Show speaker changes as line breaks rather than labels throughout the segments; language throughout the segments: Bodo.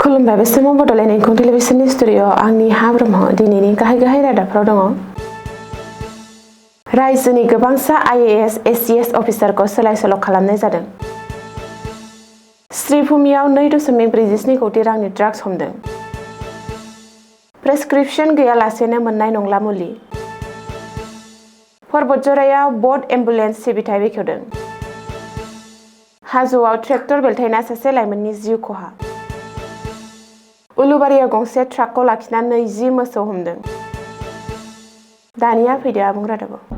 खुलुमबाय बे समाव बड'लेण्ड एंखं टेलिभिजननि स्टुडिअ'आव आंनि हा ब्रह्म दिनैनि गाहाय रादाबफोराव दङ। रायजोनि गोबांसा आईएएस एसीएस अफिसारखौ सोलाय सोल' खालामनाय जादों। श्रीभूमियाव 2.47 कोटी रांनि ड्राग्स हमदों। प्रेसक्रिप्शन गैयालासेनो मोननाय नंला मुलि। पर्बतजरायाव बड एम्बुलेन्स सिबिथाइ बेखेवदों। हाजोआव ट्रेक्टर बेलथायना सासे लाइमोननि जिउ खहा। उलुबारियाव गंसे ट्राकखौ लाखिना 20 मोसौ हमदों। दानिया फैदो आबुं रादाबाव।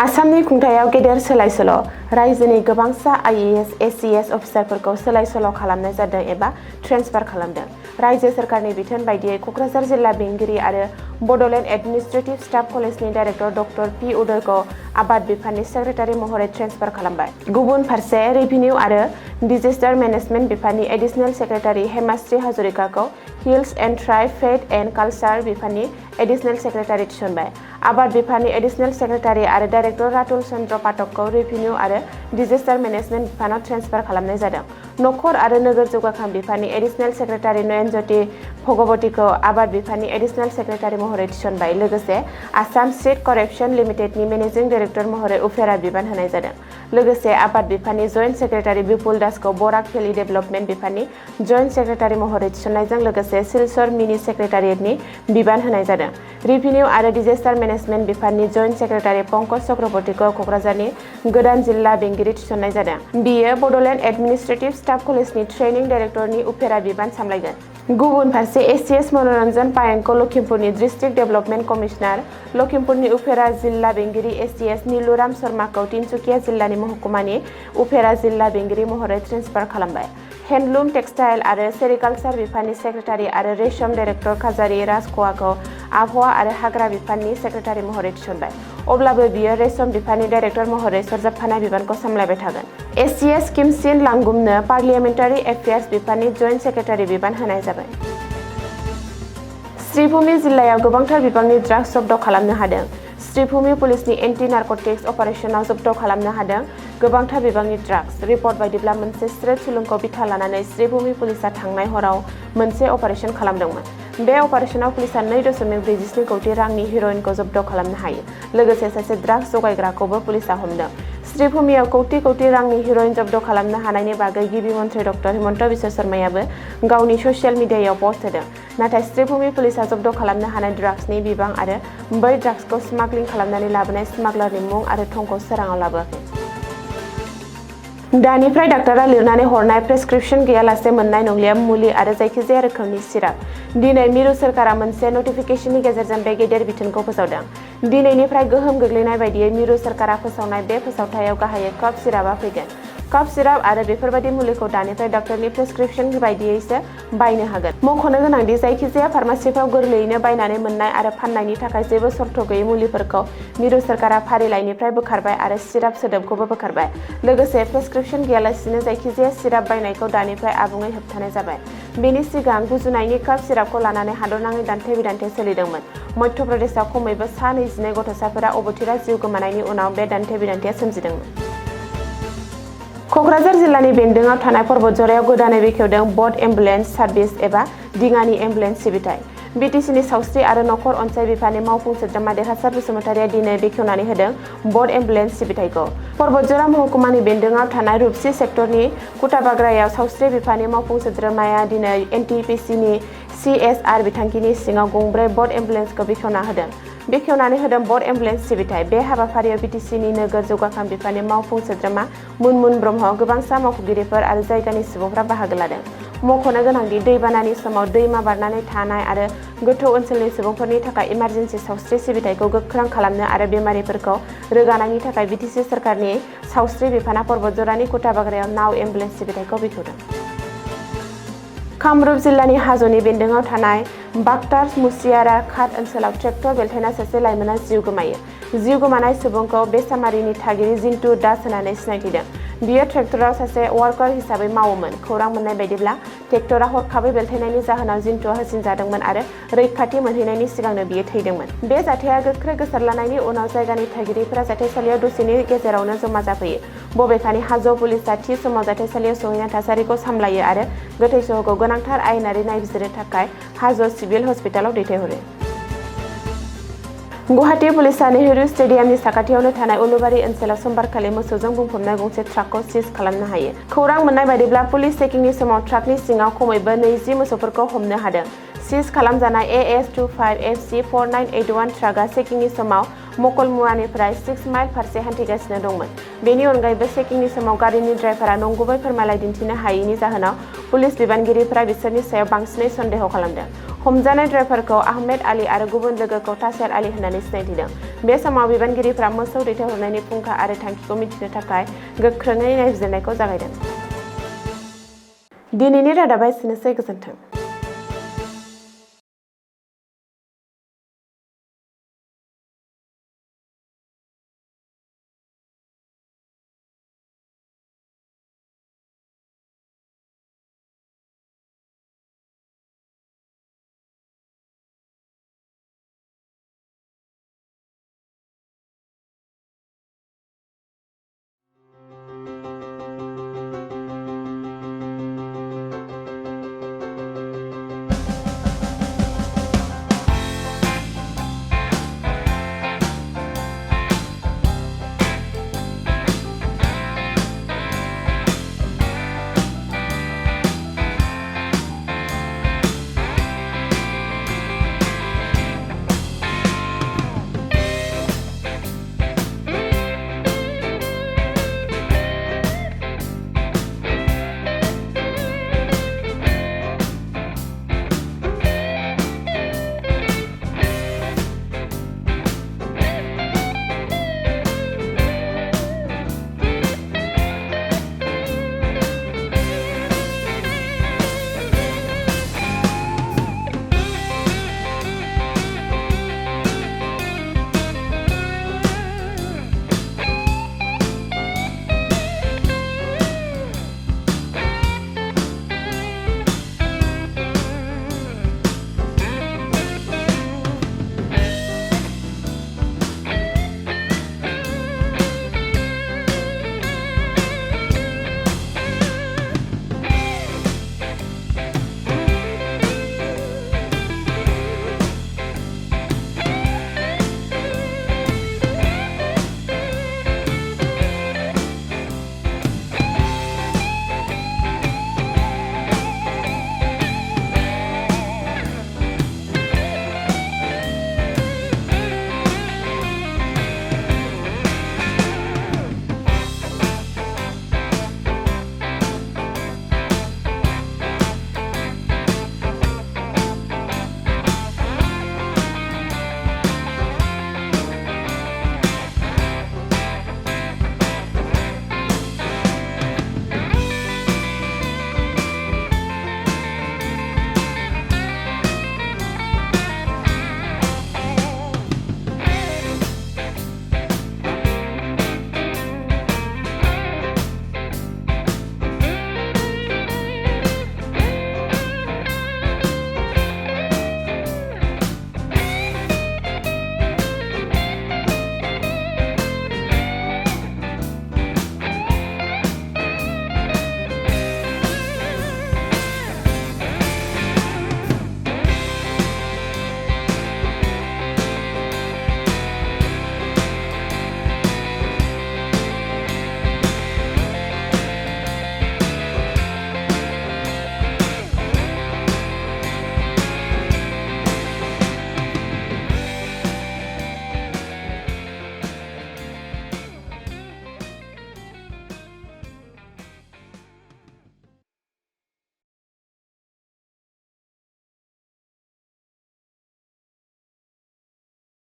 आसामनि खुंथायाव गेदेर सोलाय सोल'। रायजोनि गोबांसा आईएएस एसीएस अफिसारफोरखौ सोलाय सोल' खालामनाय जादों एबा ट्रेन्सफार खालामदों। रायजो सरकारनि बिथोन बायदियै क'क्राझार जिल्ला बेंगिरि आरो बड'लेण्ड एडमिनिस्ट्रेटिभ स्टाफ कलेजनि डाइरेक्टर डक्टर पि उदयखौ आबाद बिफाननि सेक्रेटारि महरै ट्रेन्सफार खालामबाय। गुबुन फारसे रेभिनिउ आरो डिजेस्टार मेनेजमेन्ट बिफाननि एडिशनेल सेक्रेटारि हेमाश्री हाजरिकाखौ hills and tribe faith and culture बिफाननि एडिशनेल सेक्रेटारि थिसनबाय। आबाद बिफाननि एडिशनेल सेक्रेटारि आरो डाइरेक्टर रातुल चन्द्र पाठकखौ रेभिनिउ आरो डिजेस्टार मेनेजमेन्ट बिफानाव ट्रेन्सफार खालामनाय जादों। नखर आरो नोगोर जौगाखां बिफाननि एडिशनेल सेक्रेटारि नयनज्योति भगवतीखौ आबाद बिफाननि एडिशनेल सेक्रेटारि महरै थिसनबाय। लोगोसे आसाम सीड करेक्शन लिमिटेडनि मेनेजिं डाइरेक्टर महरै उफेरा बिबान होनाय जादों। लोगोसे आबाद बिफाननि जइन्ट सेक्रेटारि बिपुल दासखौ बराक भेलि डेभेलपमेन्ट बिफाननि जइन्ट सेक्रेटारि महरै थिसननायजों लोगोसे सिलचर मिनि सेक्रेटारियेटनि बिबान होनाय जादों। रेभिनिउ आरो डिजेस्टार मेनेजमेन्ट बिफाननि जइन्ट सेक्रेटारि पंकज चक्रवर्तीखौ क'क्राझारनि गोदान जिल्ला बेंगिरि थिसननाय जादों। बियो बड'लेण्ड एडमिनिस्ट्रेटिभ स्टाफ कलेजनि ट्रेनिं डाइरेक्टरनि उफेरा बिबान सामलायगोन। गुबुन फारसे एसीएस मनोरन्जन पायेंखौ लखिमपुरनि डिस्ट्रिक्ट डेभेलपमेन्ट कमिशनार, लखिमपुरनि उफेरा जिल्ला बेंगिरि एसीएस नीलुराम शर्माखौ तिनसुकिया जिल्लानि महकुमानि उफेरा जिल्ला बेंगिरि महरै ट्रेन्सफार खालामबाय। हेन्डलुम टेक्सटाइल आरो सेरिकालचार बिफाननि सेक्रेटारि आरो रेशम डाइरेक्टर काजारि राजख'वाखौ आबहावा आरो हाग्रा बिफाननि सेक्रेटारि महरै थिसनबाय। अब्लाबो बियो रेशम बिफाननि डाइरेक्टर महरै सरजाबफानाय बिबानखौ सामलायबाय थागोन। एसीएस किमसिन लांगुमनो पार्लियामेन्टारि एफेयार्स बिफाननि जइन्ट सेक्रेटारि बिबान होनाय जाबाय। श्रीभूमि जिल्लायाव गोबांथार बिबांनि ड्राग्स जब्द खालामनो हादों। श्रीभूमि पुलिसनि एन्टि नारकटिक्स अपारेशनाव जब्द खालामनो हादों गोबांथार बिबांनि ड्राग्स। रिपर्ट बायदिब्ला मोनसे स्रोत सुलुंखौ बिथा लानानै श्रीभूमि पुलिसआ थांनाय हराव मोनसे अपारेशन खालामदोंमोन। बे अपारेशनाव पुलिसआ 2.47 कोटी रांनि हिर'इनखौ जब्द खालामनो हायो। लोगोसे सासे ड्राग्स जगायग्राखौबो पुलिसआ हमदों। श्रीभूमियाव कौटि रांनि हिर'इन जब्द खालामनो हानायनि बागै गिबि मन्थ्रि डक्टर हिमन्त बिश्व शर्मायाबो गावनि ससियेल मिडियायाव पस्ट होदों। नाथाय श्रीभूमि पुलिसआ जब्द खालामनो हानाय ड्राग्सनि बिबां आरो बै ड्राग्सखौ स्मागलिं खालामनानै लाबोनाय स्मागलारनि मुं आरो थंखौ सोराङाव लाबोआखै। दानिफ्राय डाक्टारा लिरनानै हरनाय प्रेसक्रिप्शन गैयालासे मोननाय नंलिया मुलि आरो जायखिजाया रोखोमनि सिराप। दिनै मिरु सोरखारा मोनसे नटिफिकेशननि गेजेरजों बे गेदेर बिथोनखौ फोसावदों। दिनैनिफ्राय गोहोम गोग्लैनाय बायदियै मिरु सोरखारा फोसावनाय बे फोसावथायाव गाहायै कफ सिरापआ फैगोन। कफ सिराप आरो बेफोरबायदि मुलिखौ दानिफ्राय डाक्टरनि प्रेसक्रिप्शन बायदियैसो बायनो हागोन। मख'नो गोनांदि जायखिजाया फार्मासिफ्राव गोरलैयैनो बायनानै मोननाय आरो फाननायनि थाखाय जेबो सर्त गैयै मुलिफोरखौ मिरु सोरखारा फारिलाइनिफ्राय बोखारबाय आरो सिराप सोदोबखौबो बोखारबाय। लोगोसे प्रेसक्रिप्शन गैयालासिनो जायखिजाया सिराप बायनायखौ दानिफ्राय आबुङै होबथानाय जाबाय। बेनि सिगां गुजुनायनि कफ सिरापखौ लानानै हादरनाङै दान्थे बिदान्थे सोलिदोंमोन। मध्य प्रदेशआव खमैबो सा 22 गथ'साफोरा अबथिरा जिउ गोमानायनि उनाव बे दान्थे बिदान्थेया सोमजिदोंमोन। क'क्राझार जिल्लानि बेन्दोंआव थानाय पर्बतजरायाव गोदानै बेखेवदों बड एम्बुलेन्स सार्भिस एबा दिङानि एम्बुलेन्स सिबिथाइ। बिटिसिनि सावस्रि आरो नखर अनसाय बिफाननि मावफुं सोद्रोमा देरहासार बसुमतारिया दिनै बेखेवनानै होदों बड एम्बुलेन्स सिबिथाइखौ। पर्बतजरा महकुमानि बेन्दोंआव थानाय रुपसि सेक्टरनि कुटाबाग्रायाव सावस्रि बिफाननि मावफुं सोद्रोमाया दिनै एनटिपिसिनि CSR बिथांखिनि सिङाव गंब्रै बड एम्बुलेन्सखौ बेखेवनानै होदों बड एम्बुलेन्स सिबिथाइ। बे हाबाफारियाव बिटिसिनि नोगोर जौगाखां बिफाननि मावफुं सोद्रोमा मुनमुन ब्रह्म, गोबांसा मावख'गिरिफोर आरो जायगानि सुबुंफ्रा बाहागो लादों। मख'नो गोनांदि दैबानानि समाव दैमा बारनानै थानाय आरो गोथौ ओनसोलनि सुबुंफोरनि थाखाय इमारजेन्सि सावस्रि सिबिथाइखौ गोख्रों खालामनो आरो बेमारिफोरखौ रोगानायनि थाखाय बिटिसि सोरखारनि सावस्रि बिफाना पर्बतजरानि कुटाबाग्रायाव नाव एम्बुलेन्स सिबिथाइखौ बेखेवदों। कामरुप जिल्लानि हाजोनि बेन्दोंआव थानाय बाक्टार मुसियारा घाट ओनसोलाव ट्रेक्टर बेलथायना सासे लाइमोना जिउ गोमायो। जिउ गोमानाय सुबुंखौ बेसामारिनि थागिरि जिन्तु दास होननानै सिनायथिदों। बियो ट्रेक्टराव सासे वार्कार हिसाबै मावोमोन। खौरां मोननाय बायदिब्ला ट्रेक्टरा हरखाबै बेलथायनायनि जाहोनाव जिन्टुआ होसिनजादोंमोन आरो रैखाथि मोनहैनायनि सिगांनो बियो थैदोंमोन। बे जाथाया गोख्रै गोसारलांनायनि उनाव जायगानि थागिरिफोरा जाथायसालियाव दसेनि गेजेरावनो जमा जाफैयो। बबेखानि हाजो पुलिसआ थि समाव जाथायसालियाव सहैना थासारिखौ सामलायो आरो गोथै सहखौ गोनांथार आयेनारि नायबिजिरनो थाखाय हाजो सिभिल हस्पिटालाव दैथायहरो। गुवाहाटी पुलिसआ नेहरू स्टेडियामनि साखाथियावनो थानाय उलुबारि ओनसोलाव समबारखालि मोसौजों बुंफबनाय गंसे ट्राकखौ सिज खालामनो हायो। खौरां मोननाय बायदिब्ला पुलिस चेकिंनि समाव ट्राकनि सिङाव खमैबो 20 मोसौफोरखौ हमनो हादों। सिज खालामजानाय AS25FC4981 ट्राकआ चेकिंनि समाव मकलमुवानिफ्राय 6 माइल फारसे हान्थिगासिनो दंमोन। बेनि अनगायैबो चेकिंनि समाव गारिनि ड्राइभारआ नंगुबै फोरमायलाइ दिन्थिनो हायैनि जाहोनाव पुलिस बिबानगिरिफोरा बिसोरनि सायाव बांसिनै सन्देह खालामदों। हमजानाय ड्राइभारखौ आहमेद आली आरो गुबुन लोगोखौ तासेर आली होननानै सिनायथिदों। बे समाव बिबानगिरिफ्रा मोसौ दैथायहरनायनि फुंखा आरो थांखिखौ मिथिनो थाखाय गोख्रोङै नायबिजिरनायखौ जागायदों। दिनैनि रादाबा एसेनोसै, गोजोन्थों।